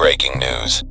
breaking news.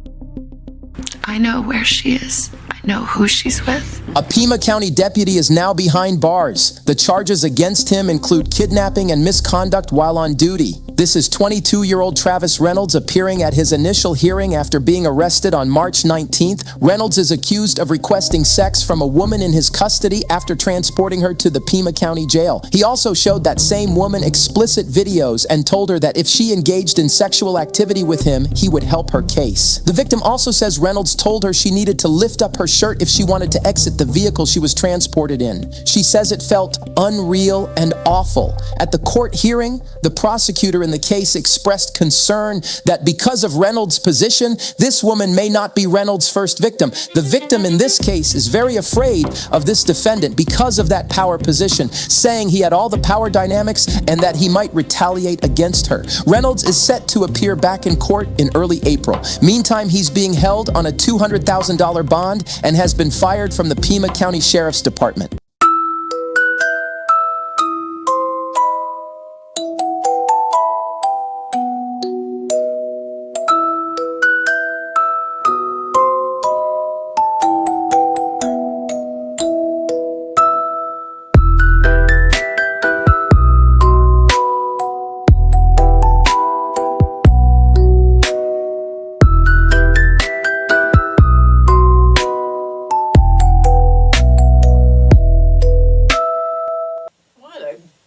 I know where she is. I know who she's with. A Pima County deputy is now behind bars. The charges against him include kidnapping and misconduct while on duty. This is 22-year-old Travis Reynolds appearing at his initial hearing after being arrested on March 19th. Reynolds is accused of requesting sex from a woman in his custody after transporting her to the Pima County jail. He also showed that same woman explicit videos and told her that if she engaged in sexual activity with him, he would help her case. The victim also says Reynolds told her she needed to lift up her shirt if she wanted to exit the vehicle she was transported in. She says it felt unreal and awful. At the court hearing, the prosecutor in the case expressed concern that because of Reynolds' position, this woman may not be Reynolds' first victim. The victim in this case is very afraid of this defendant because of that power position, saying he had all the power dynamics and that he might retaliate against her. Reynolds is set to appear back in court in early April. Meantime, he's being held on a $200,000 bond and has been fired from the Pima County Sheriff's Department.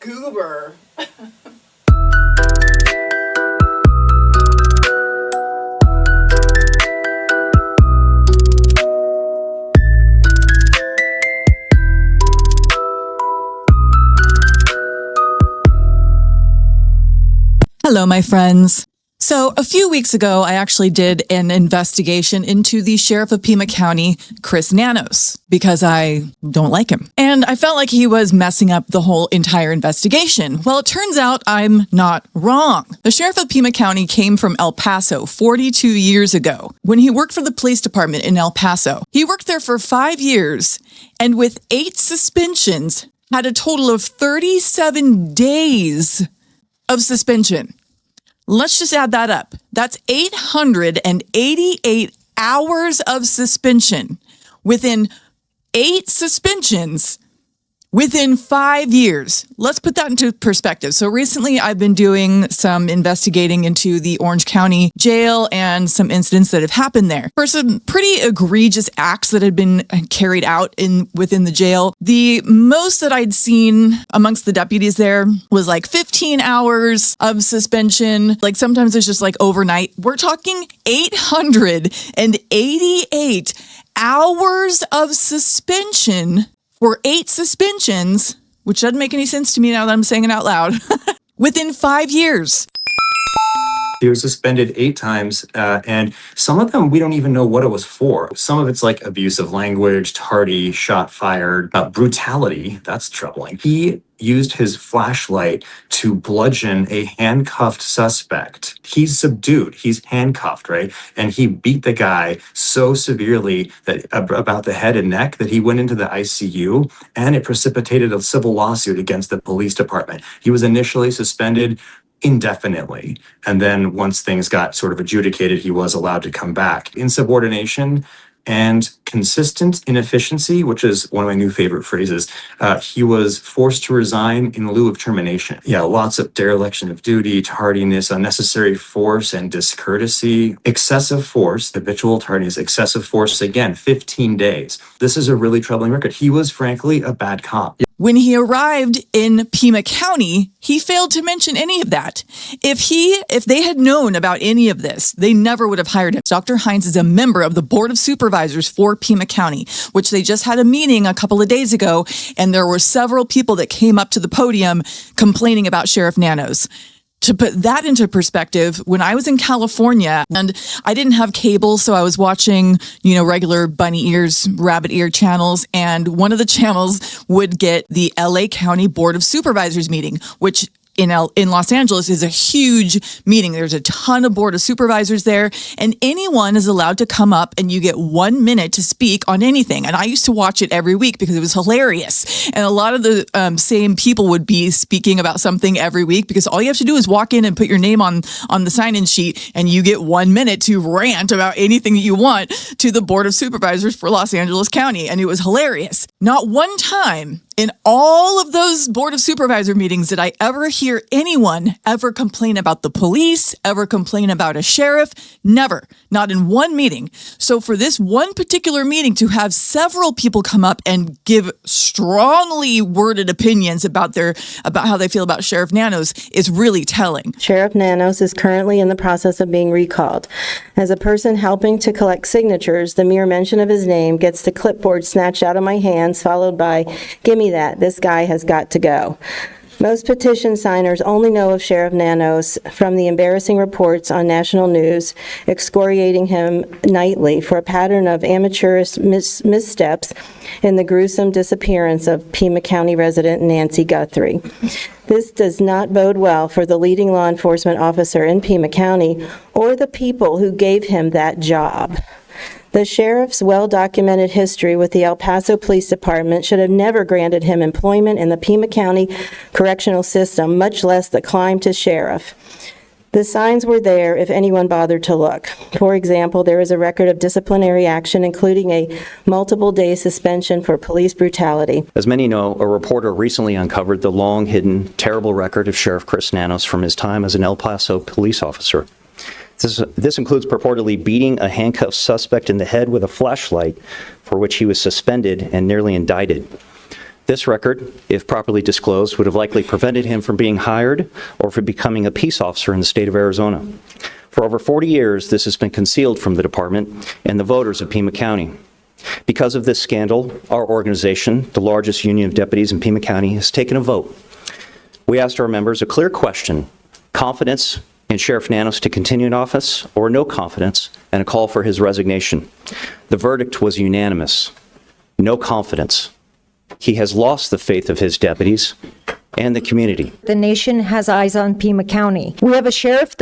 Goober. Hello, my friends. So a few weeks ago, I actually did an investigation into the Sherrif of Pima County, Chris Nanos, because I don't like him. And I felt like he was messing up the whole entire investigation. Well, it turns out I'm not wrong. The Sherrif of Pima County came from El Paso 42 years ago when he worked for the police department in El Paso. He worked there for 5 years and with 8 suspensions had a total of 37 days of suspension. Let's just add that up. That's 888 hours of suspension within 8 suspensions within 5 years. Let's put that into perspective. So recently I've been doing some investigating into the Orange County jail and some incidents that have happened there. For some pretty egregious acts that had been carried out within the jail, the most that I'd seen amongst the deputies there was like 15 hours of suspension. Like sometimes it's just like overnight. We're talking 888 hours of suspension for 8 suspensions, which doesn't make any sense to me now that I'm saying it out loud, within 5 years. He was suspended 8 times, and some of them we don't even know what it was for. Some of it's like abusive language, tardy, shot fired, brutality. That's troubling. He used his flashlight to bludgeon a handcuffed suspect. He's subdued. He's handcuffed, right? And he beat the guy so severely that about the head and neck that he went into the ICU, and it precipitated a civil lawsuit against the police department. He was initially suspended indefinitely. And then once things got sort of adjudicated, he was allowed to come back. Insubordination and consistent inefficiency, which is one of my new favorite phrases. He was forced to resign in lieu of termination. Yeah, lots of dereliction of duty, tardiness, unnecessary force, and discourtesy. Excessive force, habitual tardiness, excessive force, again, 15 days. This is a really troubling record. He was, frankly, a bad cop. When he arrived in Pima County, he failed to mention any of that. If they had known about any of this, they never would have hired him. Dr. Hines is a member of the Board of Supervisors for Pima County, which they just had a meeting a couple of days ago, and there were several people that came up to the podium complaining about Sherrif Nanos. To put that into perspective, when I was in California and I didn't have cable, so I was watching, regular bunny ears, rabbit ear channels, and one of the channels would get the LA County Board of Supervisors meeting, which in Los Angeles is a huge meeting. There's a ton of board of supervisors there, and anyone is allowed to come up and you get 1 minute to speak on anything. And I used to watch it every week because it was hilarious. And a lot of the same people would be speaking about something every week because all you have to do is walk in and put your name on the sign-in sheet and you get 1 minute to rant about anything that you want to the board of supervisors for Los Angeles County. And it was hilarious. Not one time in all of those board of supervisor meetings did I ever hear anyone ever complain about the police, ever complain about a sheriff. Never. Not in one meeting. So for this one particular meeting to have several people come up and give strongly worded opinions about how they feel about Sheriff Nanos is really telling. Sheriff Nanos is currently in the process of being recalled. As a person helping to collect signatures, the mere mention of his name gets the clipboard snatched out of my hands, followed by, "Give me that, this guy has got to go." Most petition signers only know of Sheriff Nanos from the embarrassing reports on national news, excoriating him nightly for a pattern of amateurish missteps in the gruesome disappearance of Pima County resident Nancy Guthrie. This does not bode well for the leading law enforcement officer in Pima County or the people who gave him that job. The sheriff's well-documented history with the El Paso Police Department should have never granted him employment in the Pima County correctional system, much less the climb to sheriff. The signs were there if anyone bothered to look. For example, there is a record of disciplinary action, including a multiple-day suspension for police brutality. As many know, a reporter recently uncovered the long-hidden, terrible record of Sherrif Chris Nanos from his time as an El Paso police officer. This includes purportedly beating a handcuffed suspect in the head with a flashlight, for which he was suspended and nearly indicted. This record, if properly disclosed, would have likely prevented him from being hired or from becoming a peace officer in the state of Arizona. For over 40 years, this has been concealed from the department and the voters of Pima County. Because of this scandal, our organization, the largest union of deputies in Pima County, has taken a vote. We asked our members a clear question: confidence in Sheriff Nanos to continue in office, or no confidence, and a call for his resignation. The verdict was unanimous: no confidence. He has lost the faith of his deputies and the community. The nation has eyes on Pima County. We have a sheriff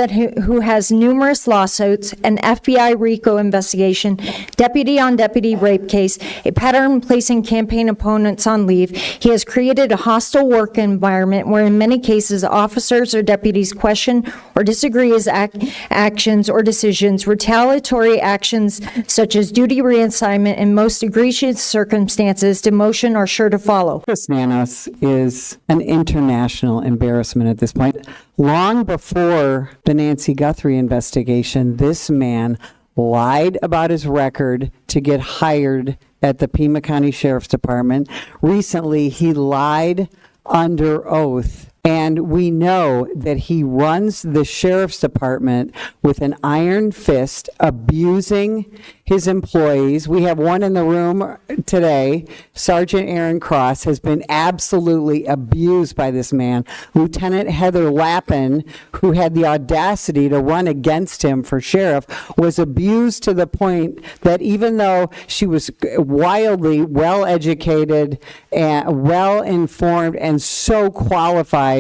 who has numerous lawsuits, an FBI RICO investigation, deputy-on-deputy rape case, a pattern placing campaign opponents on leave. He has created a hostile work environment where in many cases officers or deputies question or disagree his actions or decisions. Retaliatory actions such as duty reassignment in most egregious circumstances, demotion are sure to follow. Chris Nanos is an international embarrassment at this point. Long before the Nancy Guthrie investigation, this man lied about his record to get hired at the Pima County Sheriff's Department. Recently, he lied under oath. And we know that he runs the sheriff's department with an iron fist, abusing his employees. We have one in the room today. Sergeant Aaron Cross has been absolutely abused by this man. Lieutenant Heather Lappin, who had the audacity to run against him for sheriff, was abused to the point that even though she was wildly well-educated and well-informed and so qualified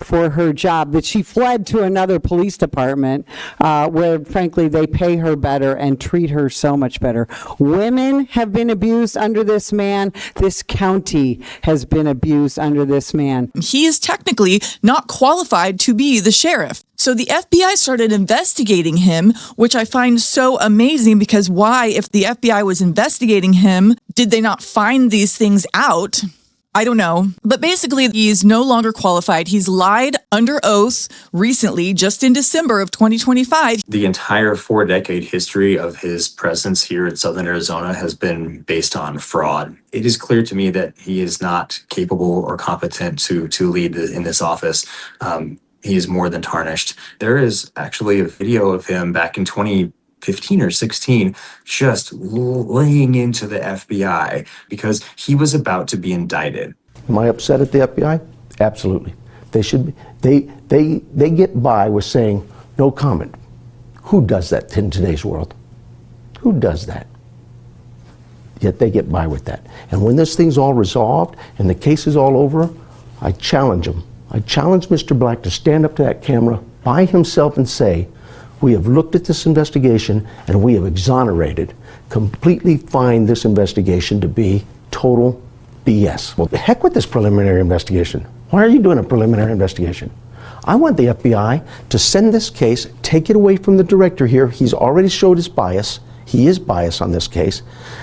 for her job, that she fled to another police department where, frankly, they pay her better and treat her so much better. Women have been abused under this man. This county has been abused under this man. He is technically not qualified to be the sheriff. So the FBI started investigating him, which I find so amazing, because why, if the FBI was investigating him, did they not find these things out? I don't know. But basically, he's no longer qualified. He's lied under oath recently, just in December of 2025. The entire 4-decade history of his presence here in Southern Arizona has been based on fraud. It is clear to me that he is not capable or competent to lead in this office. He is more than tarnished. There is actually a video of him back in 2015 or 16, just laying into the FBI because he was about to be indicted. Am I upset at the FBI? Absolutely. They should be. They get by with saying no comment. Who does that in today's world? Who does that? Yet they get by with that. And when this thing's all resolved and the case is all over, I challenge them. I challenge Mr. Black to stand up to that camera by himself and say, we have looked at this investigation and we have exonerated, completely find this investigation to be total BS. Well, the heck with this preliminary investigation. Why are you doing a preliminary investigation? I want the FBI to send this case, take it away from the director here. He's already showed his bias. He is biased on this case.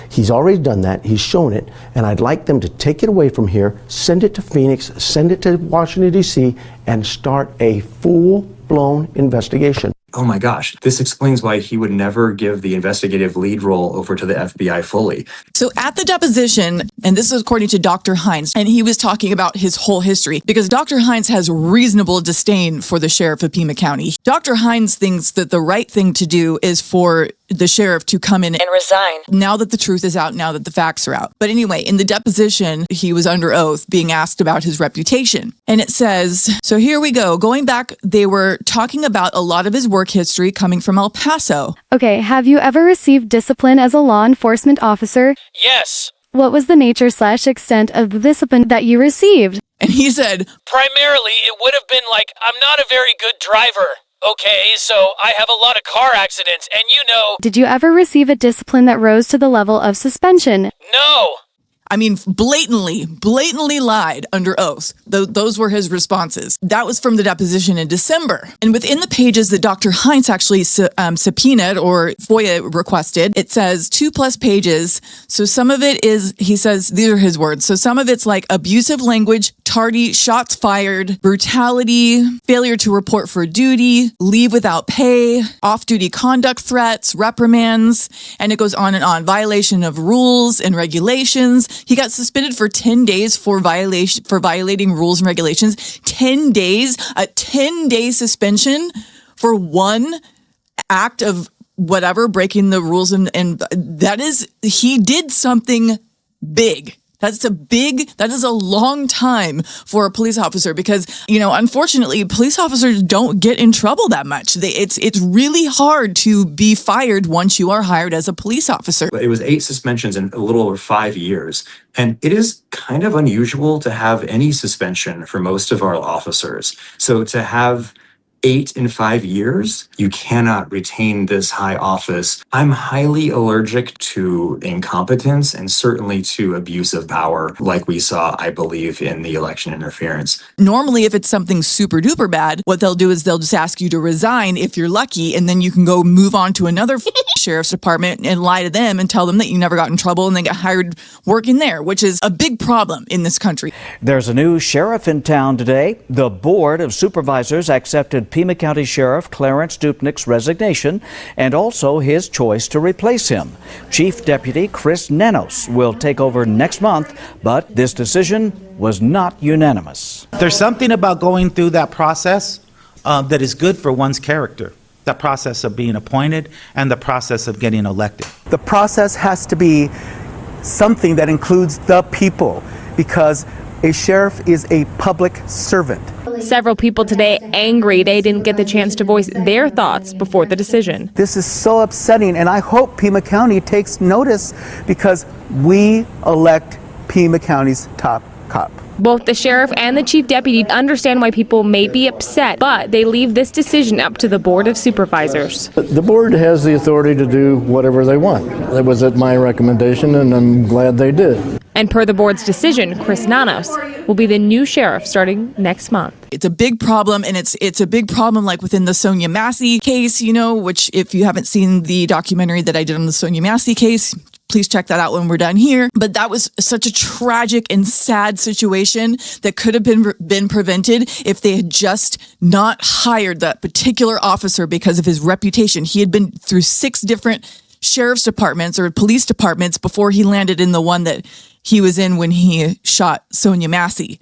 He's already done that. He's shown it. And I'd like them to take it away from here, send it to Phoenix, send it to Washington, D.C., and start a full-blown investigation. Oh my gosh, this explains why he would never give the investigative lead role over to the FBI fully. So at the deposition, and this is according to Dr. Hines, and he was talking about his whole history, because Dr. Hines has reasonable disdain for the sheriff of Pima County. Dr. Hines thinks that the right thing to do is for the sheriff to come in and resign now that the truth is out, now that the facts are out. But anyway, in the deposition, he was under oath being asked about his reputation. And it says, so here we go. Going back, they were talking about a lot of his work history coming from El Paso. Okay, have you ever received discipline as a law enforcement officer? Yes. What was the nature/extent of the discipline that you received? And he said, Primarily, it would have been like, I'm not a very good driver. Okay, so I have a lot of car accidents, and you know... Did you ever receive a discipline that rose to the level of suspension? No! I mean, blatantly lied under oath. Those were his responses. That was from the deposition in December. And within the pages that Dr. Hines actually subpoenaed or FOIA requested, it says 2+ pages. So some of it is, he says, these are his words. So some of it's like abusive language, tardy, shots fired, brutality, failure to report for duty, leave without pay, off-duty conduct threats, reprimands, and it goes on and on. Violation of rules and regulations. He got suspended for 10 days for violating rules and regulations. 10 days, a 10-day suspension for one act of whatever, breaking the rules. And that is, he did something big. That is a long time for a police officer because, you know, unfortunately, police officers don't get in trouble that much. It's really hard to be fired once you are hired as a police officer. It was 8 suspensions in a little over 5 years. And it is kind of unusual to have any suspension for most of our officers. So to have 8 in 5 years, you cannot retain this high office. I'm highly allergic to incompetence and certainly to abuse of power, like we saw, I believe, in the election interference. Normally, if it's something super duper bad, what they'll do is they'll just ask you to resign if you're lucky, and then you can go move on to another sheriff's department and lie to them and tell them that you never got in trouble and then get hired working there, which is a big problem in this country. There's a new sheriff in town today. The Board of Supervisors accepted Pima County Sheriff Clarence Dupnick's resignation and also his choice to replace him. Chief Deputy Chris Nanos will take over next month, but this decision was not unanimous. There's something about going through that process that is good for one's character. The process of being appointed and the process of getting elected. The process has to be something that includes the people because a sheriff is a public servant. Several people today angry they didn't get the chance to voice their thoughts before the decision. This is so upsetting, and I hope Pima County takes notice because we elect Pima County's top cop. Both the sheriff and the chief deputy understand why people may be upset, but they leave this decision up to the Board of Supervisors. The board has the authority to do whatever they want. That was at my recommendation, and I'm glad they did. And per the board's decision, Chris Nanos will be the new sheriff starting next month. It's a big problem, and it's a big problem like within the Sonia Massey case, you know, which if you haven't seen the documentary that I did on the Sonia Massey case, please check that out when we're done here. But that was such a tragic and sad situation that could have been prevented if they had just not hired that particular officer because of his reputation. He had been through 6 different sheriff's departments or police departments before he landed in the one that he was in when he shot Sonia Massey.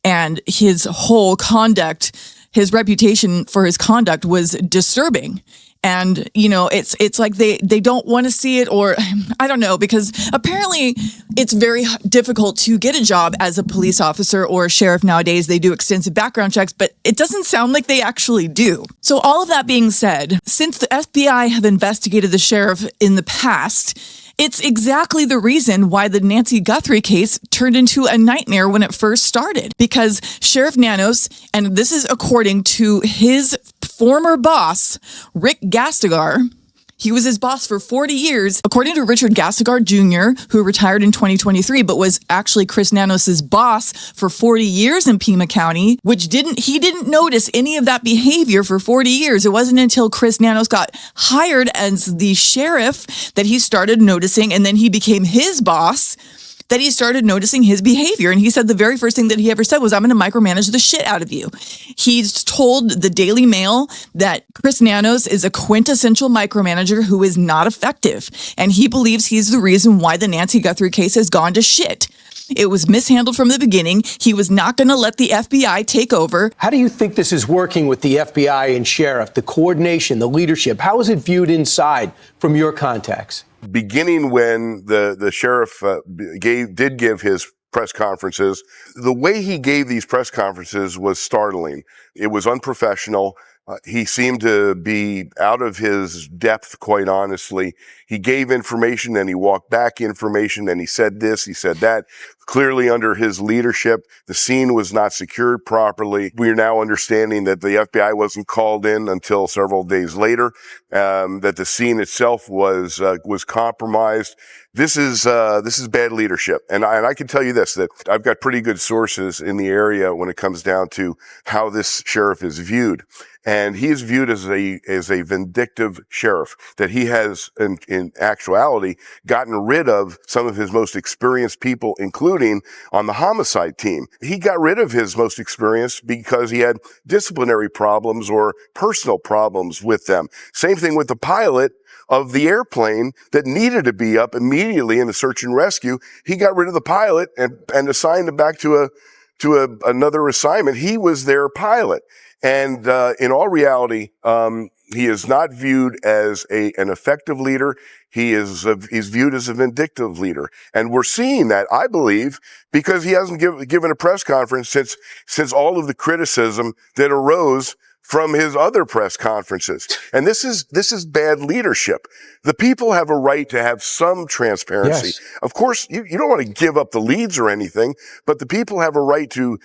And his whole conduct, his reputation for his conduct was disturbing. And, you know, it's like they don't want to see it, or I don't know, because apparently it's very difficult to get a job as a police officer or a sheriff nowadays. They do extensive background checks, but it doesn't sound like they actually do. So all of that being said, since the FBI have investigated the sheriff in the past, It's exactly the reason why the Nancy Guthrie case turned into a nightmare when it first started, because Sherrif Nanos, and this is according to his former boss, Rick Gastigar, he was his boss for 40 years. According to Richard Gastigar Jr., who retired in 2023, but was actually Chris Nanos' boss for 40 years in Pima County, he didn't notice any of that behavior for 40 years. It wasn't until Chris Nanos got hired as the sheriff that he started noticing, and then he became his boss, that he started noticing his behavior. And he said the very first thing that he ever said was, I'm going to micromanage the shit out of you. He's told the Daily Mail that Chris Nanos is a quintessential micromanager who is not effective. And he believes he's the reason why the Nancy Guthrie case has gone to shit. It was mishandled from the beginning. He was not going to let the FBI take over. How do you think this is working with the FBI and sheriff, the coordination, the leadership? How is it viewed inside from your contacts? Beginning when the sheriff did give his press conferences, the way he gave these press conferences was startling. It was unprofessional. He seemed to be out of his depth, quite honestly. He gave information and he walked back information and he said this, he said that. Clearly under his leadership, the scene was not secured properly. We are now understanding that the FBI wasn't called in until several days later, that the scene itself was compromised. This is bad leadership. And I can tell you this, that I've got pretty good sources in the area when it comes down to how this sheriff is viewed. And he is viewed as a vindictive sheriff, that he has in actuality gotten rid of some of his most experienced people, including on the homicide team. He got rid of his most experienced because he had disciplinary problems or personal problems with them. Same thing with the pilot of the airplane that needed to be up immediately in the search and rescue. He got rid of the pilot and assigned him back to another assignment. He was their pilot. And in all reality, he is not viewed as an effective leader. He's viewed as a vindictive leader. And we're seeing that, I believe, because he hasn't given a press conference since all of the criticism that arose from his other press conferences. And this is bad leadership. The people have a right to have some transparency. Yes. Of course, you don't want to give up the leads or anything, but the people have a right to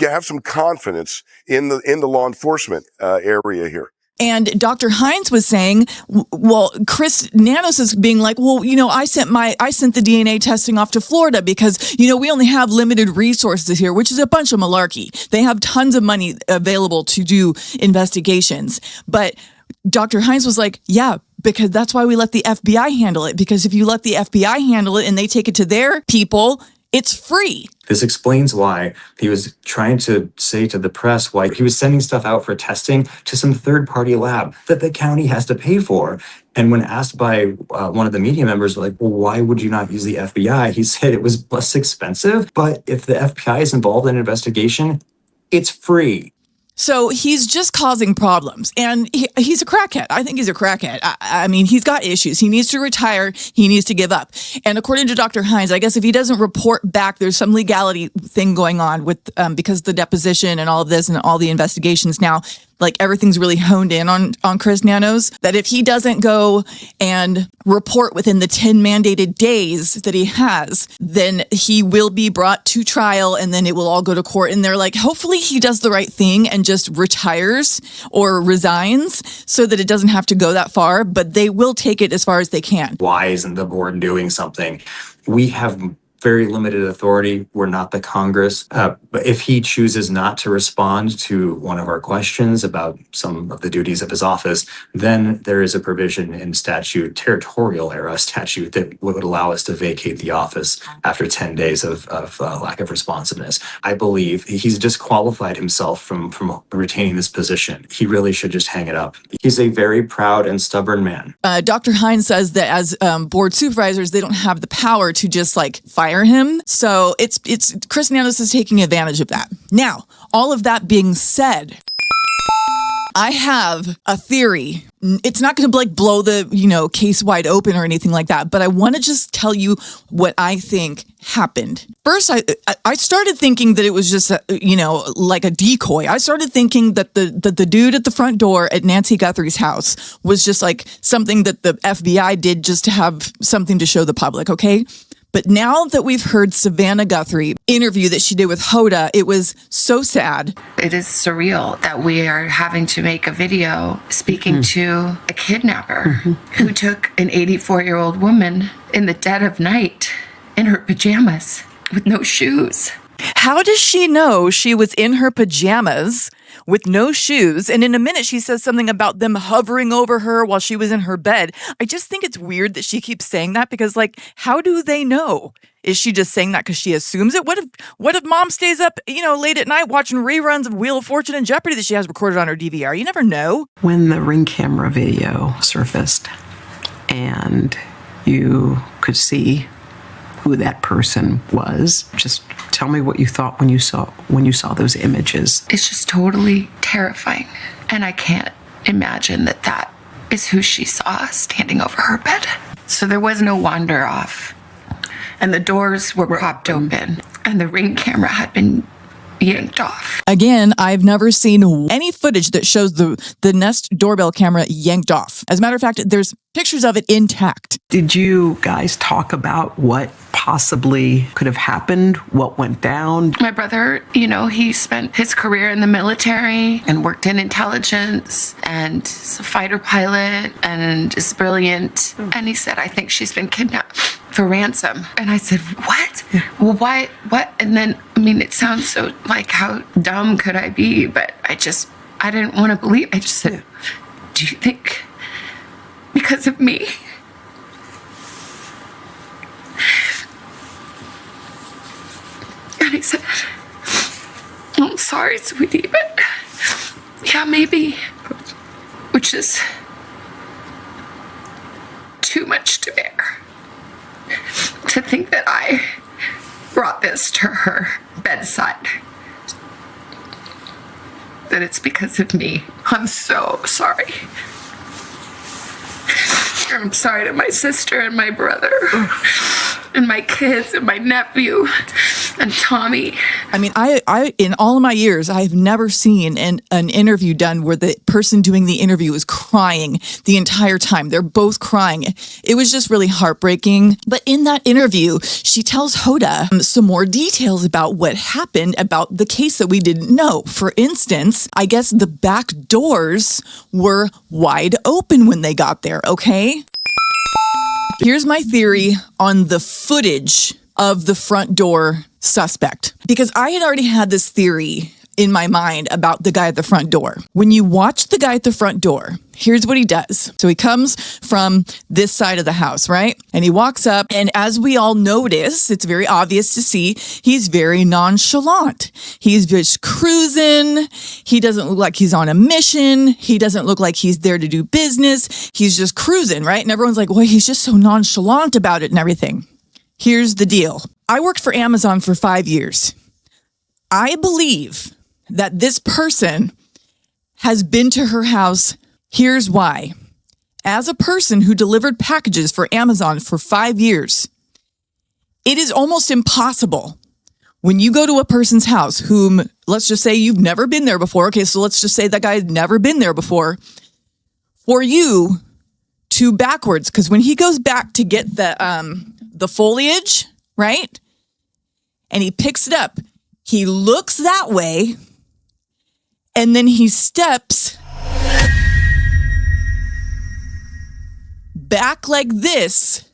have some confidence in the law enforcement area here. And Dr. Hines was saying, well, Chris Nanos is being like, well, I sent the DNA testing off to Florida because, we only have limited resources here, which is a bunch of malarkey. They have tons of money available to do investigations. But Dr. Hines was like, yeah, because that's why we let the FBI handle it. Because if you let the FBI handle it and they take it to their people, it's free. This explains why he was trying to say to the press why he was sending stuff out for testing to some third-party lab that the county has to pay for. And when asked by one of the media members, like, well, why would you not use the FBI? He said it was less expensive, but if the FBI is involved in an investigation, it's free. So he's just causing problems, and he's a crackhead. I think he's a crackhead. I mean, he's got issues. He needs to retire. He needs to give up. And according to Dr. Hines, I guess if he doesn't report back, there's some legality thing going on with because the deposition and all of this and all the investigations now, like everything's really honed in on Chris Nanos, that if he doesn't go and report within the 10 mandated days that he has, then he will be brought to trial and then it will all go to court. And they're like, hopefully he does the right thing and just retires or resigns so that it doesn't have to go that far, but they will take it as far as they can. Why isn't the board doing something? We have very limited authority. We're not the Congress. But if he chooses not to respond to one of our questions about some of the duties of his office, then there is a provision in statute, territorial era statute, that would allow us to vacate the office after 10 days of lack of responsiveness. I believe he's disqualified himself from retaining this position. He really should just hang it up. He's a very proud and stubborn man. Dr. Hines says that as board supervisors, they don't have the power to just fire him. So it's Chris Nanos is taking advantage of that. Now, all of that being said, I have a theory. It's not going to like blow the, case wide open or anything like that, but I want to just tell you what I think happened. First, I started thinking that it was just, like a decoy. I started thinking that the dude at the front door at Nancy Guthrie's house was just like something that the FBI did just to have something to show the public, okay? But now that we've heard Savannah Guthrie interview that she did with Hoda, it was so sad. It is surreal that we are having to make a video speaking to a kidnapper who took an 84-year-old woman in the dead of night in her pajamas with no shoes. How does she know she was in her pajamas with no shoes? And in a minute, she says something about them hovering over her while she was in her bed. I just think it's weird that she keeps saying that because, like, how do they know? Is she just saying that because she assumes it? What if mom stays up, late at night watching reruns of Wheel of Fortune and Jeopardy that she has recorded on her DVR? You never know. When the Ring camera video surfaced and you could see who that person was, just tell me what you thought when you saw those images. It's just totally terrifying. And I can't imagine that is who she saw standing over her bed. So there was no wander off. And the doors were propped open. And the Ring camera had been yanked off. Again, I've never seen any footage that shows the Nest doorbell camera yanked off. As a matter of fact, there's pictures of it intact. Did you guys talk about what possibly could have happened? What went down? My brother, he spent his career in the military and worked in intelligence and is a fighter pilot and is brilliant. And he said, I think she's been kidnapped for ransom. And I said, what? Well, why? What? And then, it sounds so like, how dumb could I be? But I didn't want to believe. I just said, do you think because of me? And he said, I'm sorry, sweetie, but yeah, maybe. Which is too much to bear. To think that I brought this to her bedside. That it's because of me. I'm so sorry. I'm sorry to my sister and my brother and my kids and my nephew and Tommy. I in all of my years, I've never seen an interview done where the person doing the interview is crying the entire time. They're both crying. It was just really heartbreaking. But in that interview, she tells Hoda some more details about what happened about the case that we didn't know. For instance, I guess the back doors were wide open when they got there, okay? Here's my theory on the footage of the front door suspect. Because I had already had this theory in my mind about the guy at the front door. When you watch the guy at the front door, here's what he does. So he comes from this side of the house, right? And he walks up, and as we all notice, it's very obvious to see, he's very nonchalant. He's just cruising. He doesn't look like he's on a mission. He doesn't look like he's there to do business. He's just cruising, right? And everyone's like, well, he's just so nonchalant about it and everything. Here's the deal. I worked for Amazon for 5 years. I believe that this person has been to her house. Here's why. As a person who delivered packages for Amazon for 5 years, it is almost impossible when you go to a person's house whom, let's just say you've never been there before. Okay, so let's just say that guy had never been there before. For you to backwards, because when he goes back to get the foliage, right? And he picks it up, he looks that way, and then he steps back like this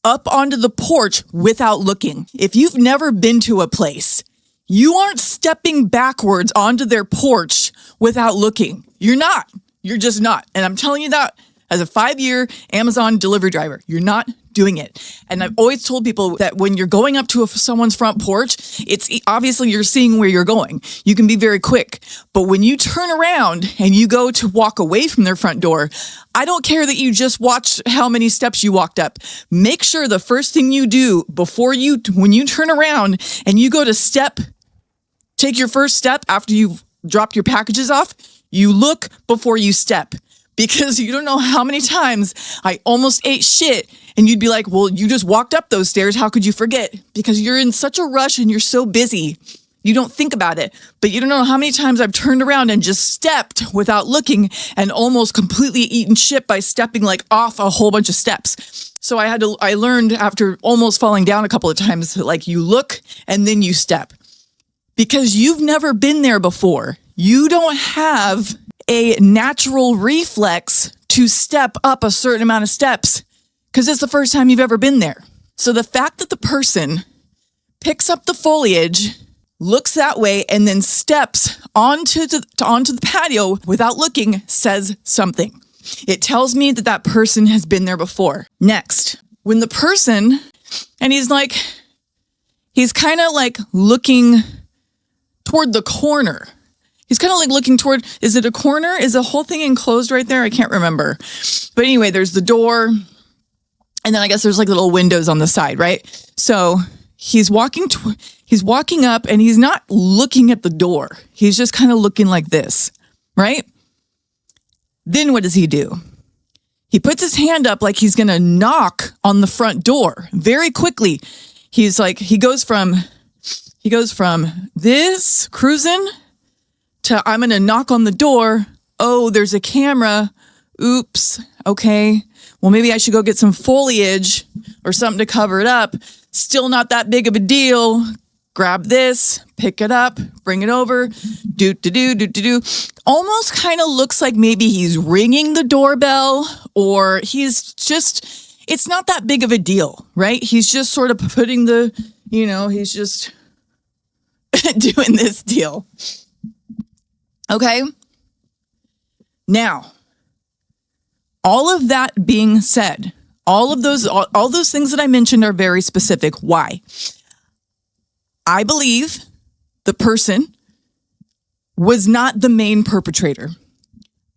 up onto the porch without looking. If you've never been to a place, you aren't stepping backwards onto their porch without looking. You're not. You're just not. And I'm telling you that as a 5-year Amazon delivery driver, you're not doing it. And I've always told people that when you're going up to someone's front porch, it's obviously you're seeing where you're going. You can be very quick. But when you turn around and you go to walk away from their front door, I don't care that you just watched how many steps you walked up. Make sure the first thing you do when you turn around and you go to take your first step after you've dropped your packages off, You look before you step, because you don't know how many times I almost ate shit and you'd be like, well, you just walked up those stairs. How could you forget? Because you're in such a rush and you're so busy. You don't think about it, but you don't know how many times I've turned around and just stepped without looking and almost completely eaten shit by stepping like off a whole bunch of steps. So I learned after almost falling down a couple of times, like you look and then you step, because you've never been there before. You don't have a natural reflex to step up a certain amount of steps because it's the first time you've ever been there. So the fact that the person picks up the foliage, looks that way, and then steps onto the patio without looking says something. It tells me that that person has been there before. Next, when the person, and he's kind of like looking toward the corner. He's kind of like looking toward, is it a corner? Is the whole thing enclosed right there? I can't remember. But anyway, there's the door. And then I guess there's like little windows on the side, right? So he's walking up and he's not looking at the door. He's just kind of looking like this, right? Then what does he do? He puts his hand up like he's going to knock on the front door very quickly. He goes from this cruising to I'm going to knock on the door. Oh, there's a camera. Oops. Okay. Well, maybe I should go get some foliage or something to cover it up. Still not that big of a deal. Grab this, pick it up, bring it over, do. Almost kind of looks like maybe he's ringing the doorbell, or it's not that big of a deal, right? He's just sort of putting he's just doing this deal. Okay. Now, all of that being said, all those things that I mentioned are very specific. Why? I believe the person was not the main perpetrator.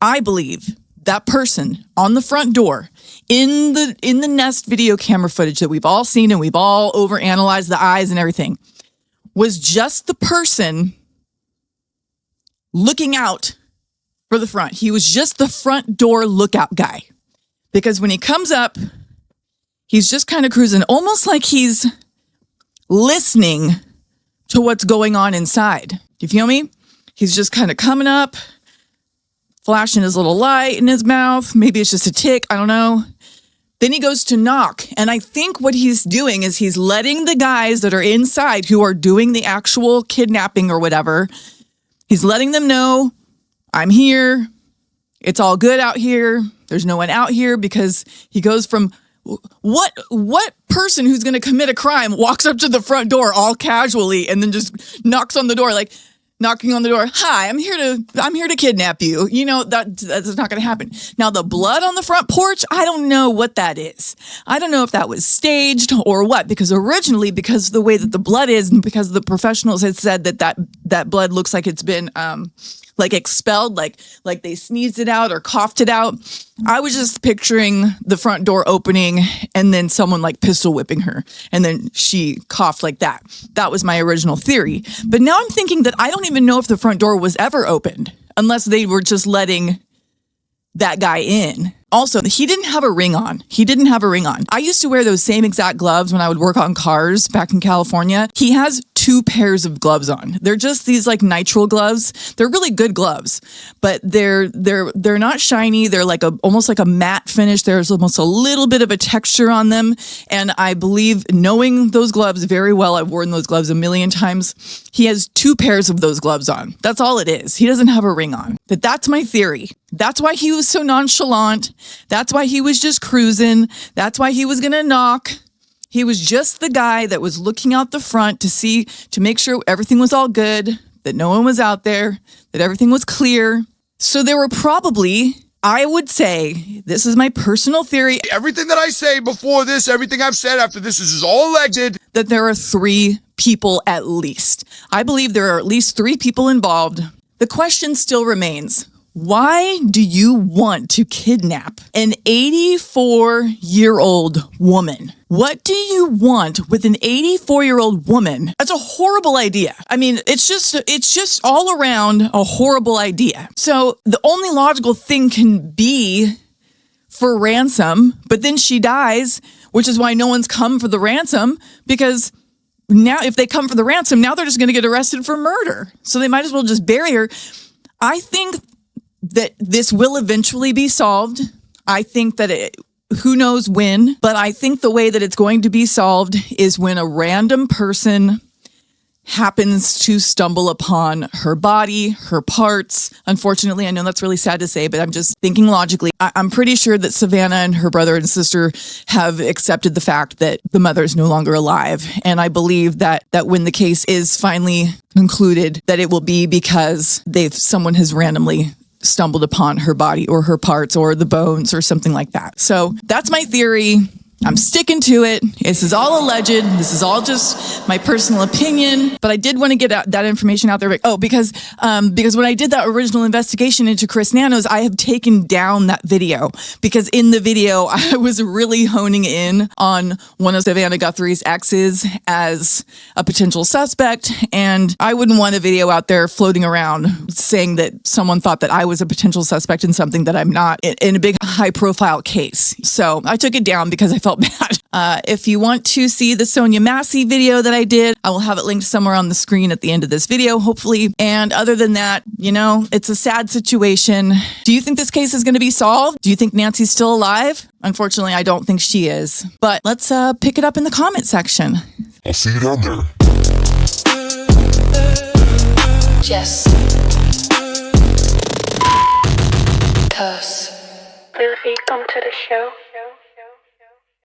I believe that person on the front door in the Nest video camera footage that we've all seen and we've all overanalyzed the eyes and everything was just the person looking out for the front. He was just the front door lookout guy. Because when he comes up, he's just kind of cruising, almost like he's listening to what's going on inside. Do you feel me? He's just kind of coming up, flashing his little light in his mouth. Maybe it's just a tick. I don't know. Then he goes to knock. And I think what he's doing is he's letting the guys that are inside who are doing the actual kidnapping or whatever, he's letting them know, I'm here. It's all good out here. There's no one out here, because he goes from what person who's going to commit a crime walks up to the front door all casually and then just knocks on the door, like knocking on the door. Hi, I'm here to kidnap you. You know, that's not going to happen. Now, the blood on the front porch, I don't know what that is. I don't know if that was staged or what, because originally, because of the way that the blood is and because the professionals had said that blood looks like it's been like expelled, like they sneezed it out or coughed it out. I was just picturing the front door opening and then someone like pistol whipping her and then she coughed like that. That was my original theory. But now I'm thinking that I don't even know if the front door was ever opened unless they were just letting that guy in. Also, he didn't have a ring on. I used to wear those same exact gloves when I would work on cars back in California. He has 2 pairs of gloves on. They're just these like nitrile gloves. They're really good gloves, but they're not shiny. They're like almost like a matte finish. There's almost a little bit of a texture on them. And I believe, knowing those gloves very well, I've worn those gloves a million times. He has 2 pairs of those gloves on. That's all it is. He doesn't have a ring on. But that's my theory. That's why he was so nonchalant. That's why he was just cruising. That's why he was going to knock. He was just the guy that was looking out the front to make sure everything was all good, that no one was out there, that everything was clear. So there were probably, I would say, this is my personal theory. Everything that I say before this, everything I've said after this is all elected. That there are 3 people at least. I believe there are at least 3 people involved. The question still remains, Why do you want to kidnap an 84-year-old woman? What do you want with an 84-year-old woman? That's a horrible idea. I mean, it's just all around a horrible idea. So the only logical thing can be for ransom, but then she dies, which is why no one's come for the ransom, because now if they come for the ransom, now they're just going to get arrested for murder. So they might as well just bury her. I think that this will eventually be solved. I think that who knows when, but I think the way that it's going to be solved is when a random person happens to stumble upon her body, her parts. Unfortunately, I know that's really sad to say, but I'm just thinking logically. I'm pretty sure that Savannah and her brother and sister have accepted the fact that the mother is no longer alive. And I believe that when the case is finally concluded, that it will be because someone has randomly stumbled upon her body or her parts or the bones or something like that. So that's my theory. I'm sticking to it. This is all alleged. This is all just my personal opinion. But I did want to get that information out there. Because when I did that original investigation into Chris Nanos, I have taken down that video. Because in the video, I was really honing in on one of Savannah Guthrie's exes as a potential suspect. And I wouldn't want a video out there floating around saying that someone thought that I was a potential suspect in something that I'm not in a big high-profile case. So I took it down because I felt bad. If you want to see the Sonia Massey video that I did, I will have it linked somewhere on the screen at the end of this video, hopefully. And other than that, it's a sad situation. Do you think this case is going to be solved? Do you think Nancy's still alive? Unfortunately, I don't think she is. But let's pick it up in the comment section. I'll see you down there. Jess. Curse. Will he come to the show?